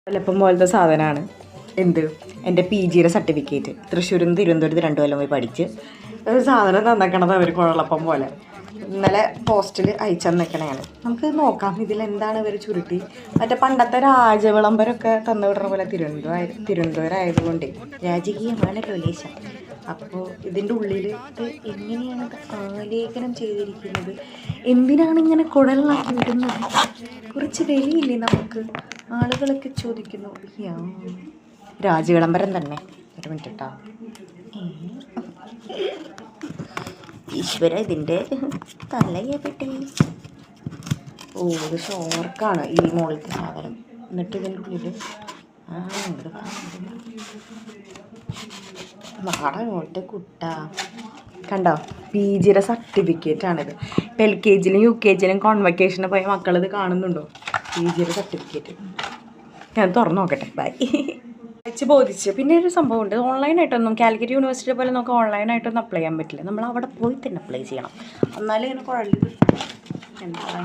വല്ലപ്പം പോലത്തെ സാധനമാണ് എന്ത് എൻ്റെ PG സർട്ടിഫിക്കറ്റ്. തൃശ്ശൂരിൽ നിന്ന് തിരുവനന്തപുരത്ത് 2 കൊല്ലം പോയി പഠിച്ച് ഒരു സാധനം തന്നേക്കണത് അവർ കുഴലപ്പം പോലെ ഇന്നലെ പോസ്റ്റിൽ അയച്ചെന്നേക്കണയാണ്. നമുക്ക് നോക്കാം ഇതിലെന്താണ് ഇവർ ചുരുട്ടി. മറ്റേ പണ്ടത്തെ രാജവിളംബരമൊക്കെ തന്നു വിടുന്ന പോലെ തിരുവനന്തപുരം ആയതുകൊണ്ട് രാജകീയമാണല്ലോ ലേശം. അപ്പോൾ ഇതിൻ്റെ ഉള്ളിൽ ഇത് എങ്ങനെയാണ് ആലേഖനം ചെയ്തിരിക്കുന്നത്, എന്തിനാണ് ഇങ്ങനെ കുഴലാക്കി വിടുന്നത്, കുറച്ച് വിലയില്ലേ നമുക്ക്, ആളുകളൊക്കെ ചോദിക്കുന്നു. രാജവിളംബരം തന്നെ. ഒരു മിനിറ്റ് കേട്ടോ. ഈശ്വര ഇതിൻ്റെ തലയെപ്പെട്ടി. ഓ ഇത് ഷോർക്കാണ് ഈ മുകളിലത്തെ സാധനം. എന്നിട്ട് ഇതിൻ്റെ ഉള്ളിൽ നാടങ്ങോട്ട് കുട്ട കണ്ടോ, PG സർട്ടിഫിക്കറ്റാണിത്. ഇപ്പം LKG-ലും UKG-ലും കോൺവെക്കേഷന് പോയ മക്കളിത് കാണുന്നുണ്ടോ? PG certificate. ഞാൻ തുറന്നു നോക്കട്ടെ. ബൈ. വെച്ച് ബോധിച്ച്. പിന്നെ ഒരു സംഭവമുണ്ട്, ഓൺലൈനായിട്ടൊന്നും കാലിക്കറ്റ് യൂണിവേഴ്സിറ്റി പോലെ നമുക്ക് ഓൺലൈനായിട്ടൊന്നും അപ്ലൈ ചെയ്യാൻ പറ്റില്ല. നമ്മൾ അവിടെ പോയി തന്നെ അപ്ലൈ ചെയ്യണം. എന്നാലും ഇങ്ങനെ കുഴൽ എന്താ